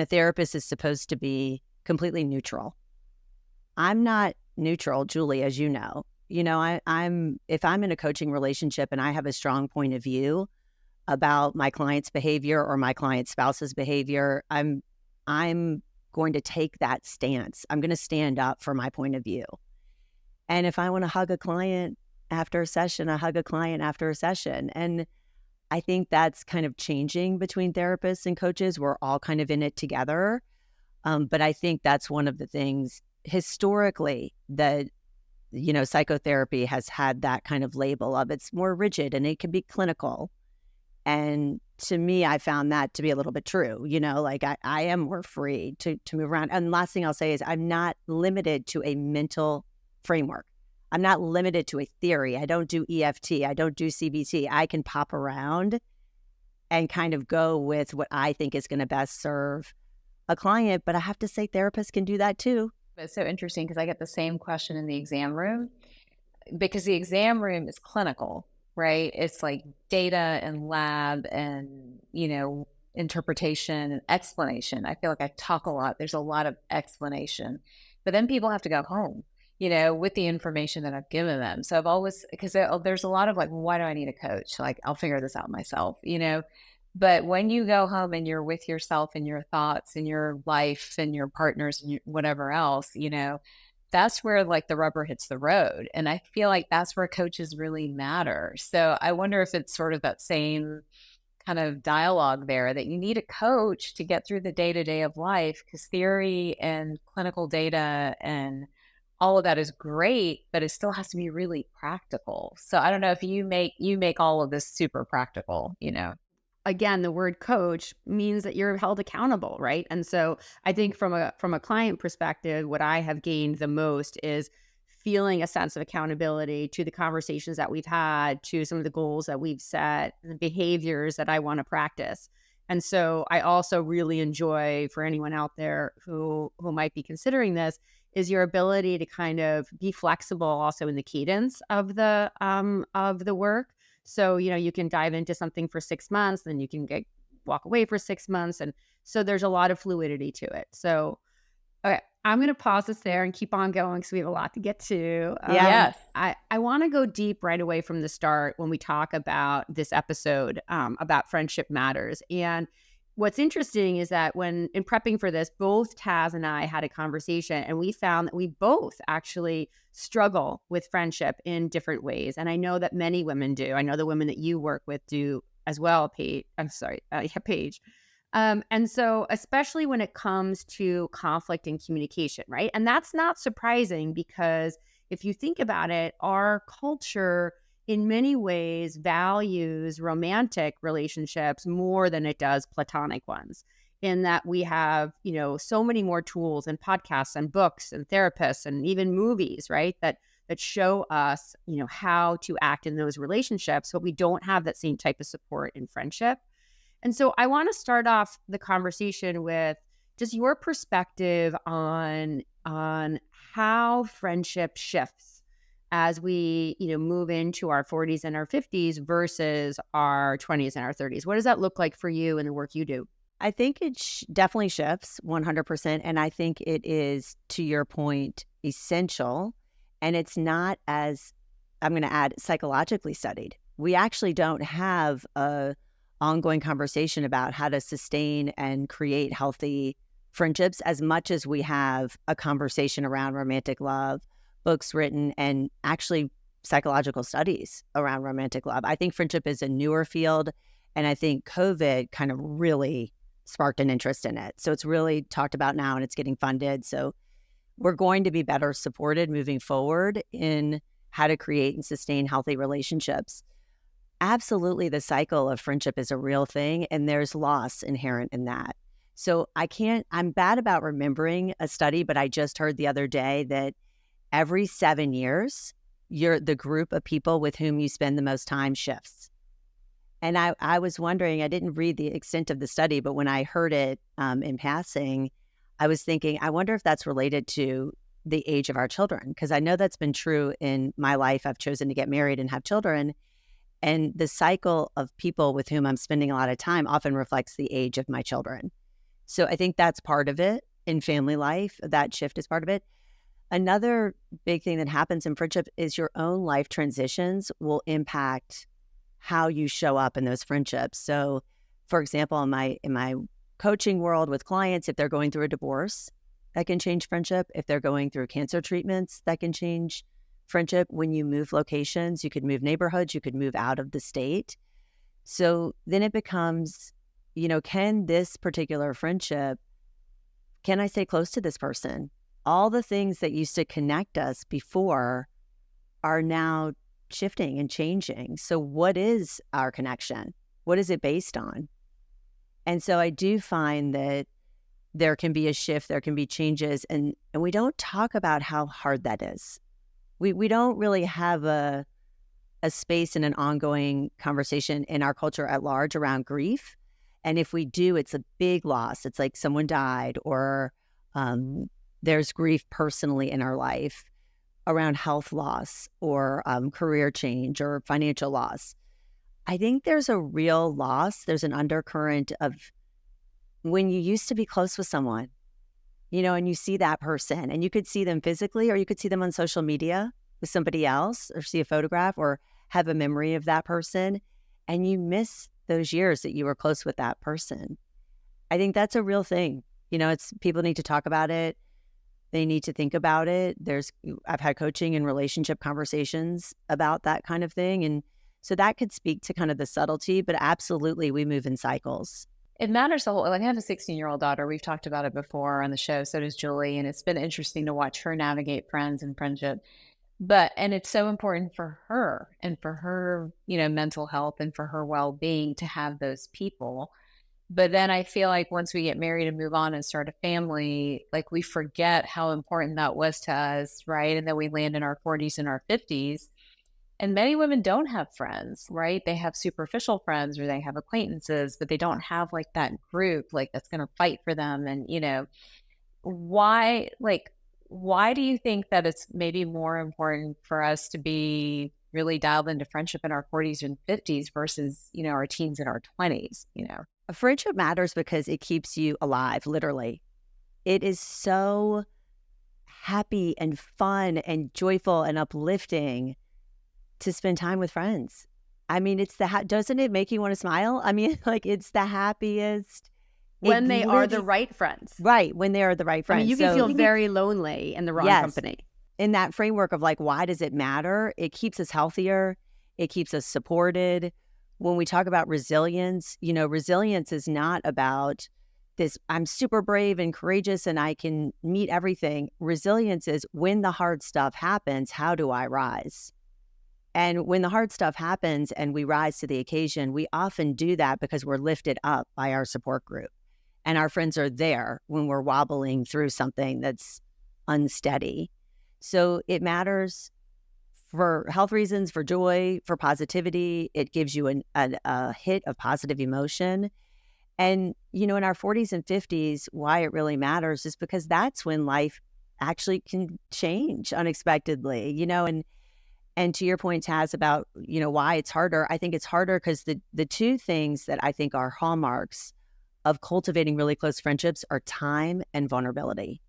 A therapist is supposed to be completely neutral. I'm not neutral, Julie, as you know. I'm if I'm in a coaching relationship and I have a strong point of view about my client's behavior or my client's spouse's behavior, I'm going to take that stance. I'm going to stand up for my point of view. And if I want to hug a client after a session, I hug a client after a session. And I think that's kind of changing between therapists and coaches. We're all kind of in it together. But I think that's one of the things historically that, psychotherapy has had that kind of label of it's more rigid and it can be clinical. And to me, I found that to be a little bit true. I am more free to move around. And last thing I'll say is I'm not limited to a mental framework. I'm not limited to a theory. I don't do EFT. I don't do CBT. I can pop around and kind of go with what I think is going to best serve a client. But I have to say therapists can do that too. It's so interesting because I get the same question in the exam room because the exam room is clinical, right? It's like data and lab and, interpretation and explanation. I feel like I talk a lot. There's a lot of explanation. But then people have to go home, with the information that I've given them. So I've always, because there's a lot of like, why do I need a coach? Like, I'll figure this out myself, But when you go home and you're with yourself and your thoughts and your life and your partners and whatever else, that's where like the rubber hits the road. And I feel like that's where coaches really matter. So I wonder if it's sort of that same kind of dialogue there that you need a coach to get through the day-to-day of life, because theory and clinical data and all of that is great, but it still has to be really practical. So I don't know if you make all of this super practical, Again, the word coach means that you're held accountable, right? And so I think from a client perspective, what I have gained the most is feeling a sense of accountability to the conversations that we've had, to some of the goals that we've set, the behaviors that I want to practice. And so I also really enjoy, for anyone out there who might be considering this, is your ability to kind of be flexible also in the cadence of the work. So, you can dive into something for 6 months, then you can walk away for 6 months. And so there's a lot of fluidity to it. So, okay, I'm going to pause this there and keep on going because we have a lot to get to. Yes. I want to go deep right away from the start when we talk about this episode about friendship matters. And what's interesting is that when in prepping for this, both Taz and I had a conversation and we found that we both actually struggle with friendship in different ways. And I know that many women do. I know the women that you work with do as well, Paige. Paige. And so especially when it comes to conflict and communication, right? And that's not surprising because if you think about it, our culture in many ways values romantic relationships more than it does platonic ones, in that we have, so many more tools and podcasts and books and therapists and even movies, right? That show us, how to act in those relationships, but we don't have that same type of support in friendship. And so I want to start off the conversation with just your perspective on how friendship shifts as we, move into our 40s and our 50s versus our 20s and our 30s. What does that look like for you in the work you do? I think it definitely shifts 100%. And I think it is, to your point, essential. And it's not, as I'm going to add, psychologically studied. We actually don't have a ongoing conversation about how to sustain and create healthy friendships as much as we have a conversation around romantic love, books written, and actually psychological studies around romantic love. I think friendship is a newer field, and I think COVID kind of really sparked an interest in it. So it's really talked about now and it's getting funded. So we're going to be better supported moving forward in how to create and sustain healthy relationships. Absolutely, the cycle of friendship is a real thing, and there's loss inherent in that. So I'm bad about remembering a study, but I just heard the other day that every 7 years, the group of people with whom you spend the most time shifts. And I was wondering, I didn't read the extent of the study, but when I heard it in passing, I was thinking, I wonder if that's related to the age of our children, because I know that's been true in my life. I've chosen to get married and have children. And the cycle of people with whom I'm spending a lot of time often reflects the age of my children. So I think that's part of it in family life. That shift is part of it. Another big thing that happens in friendship is your own life transitions will impact how you show up in those friendships. So, for example, in my coaching world with clients, if they're going through a divorce, that can change friendship. If they're going through cancer treatments, that can change friendship. When you move locations, you could move neighborhoods, you could move out of the state. So then it becomes, can this particular friendship, can I stay close to this person? All the things that used to connect us before are now shifting and changing. So what is our connection? What is it based on? And so I do find that there can be a shift, there can be changes, and we don't talk about how hard that is. We don't really have a space in an ongoing conversation in our culture at large around grief. And if we do, it's a big loss. It's like someone died, or there's grief personally in our life around health loss or career change or financial loss. I think there's a real loss. There's an undercurrent of when you used to be close with someone, and you see that person, and you could see them physically, or you could see them on social media with somebody else, or see a photograph, or have a memory of that person, and you miss those years that you were close with that person. I think that's a real thing. It's people need to talk about it. They need to think about it. I've had coaching and relationship conversations about that kind of thing. And so that could speak to kind of the subtlety, but absolutely we move in cycles. It matters a whole, like I have a 16-year-old daughter. We've talked about it before on the show. So does Julie. And it's been interesting to watch her navigate friends and friendship. And it's so important for her and for her, mental health and for her well-being to have those people. But then I feel like once we get married and move on and start a family, like we forget how important that was to us, right? And then we land in our 40s and our 50s. And many women don't have friends, right? They have superficial friends or they have acquaintances, but they don't have like that group like that's going to fight for them. And, why do you think that it's maybe more important for us to be really dialed into friendship in our 40s and 50s versus, our teens and our 20s, A friendship matters because it keeps you alive, literally. It is so happy and fun and joyful and uplifting to spend time with friends. I mean, doesn't it make you want to smile? I mean, like it's the happiest. When they are the right friends. Right, when they are the right friends. I mean, you can feel very lonely in the wrong company. In that framework of like, why does it matter? It keeps us healthier. It keeps us supported. When we talk about resilience, resilience is not about this, I'm super brave and courageous and I can meet everything. Resilience is when the hard stuff happens, how do I rise? And when the hard stuff happens and we rise to the occasion, we often do that because we're lifted up by our support group. And our friends are there when we're wobbling through something that's unsteady. So it matters for health reasons, for joy, for positivity. It gives you a hit of positive emotion. And, in our 40s and 50s, why it really matters is because that's when life actually can change unexpectedly, and to your point, Taz, about, why it's harder. I think it's harder because the two things that I think are hallmarks of cultivating really close friendships are time and vulnerability.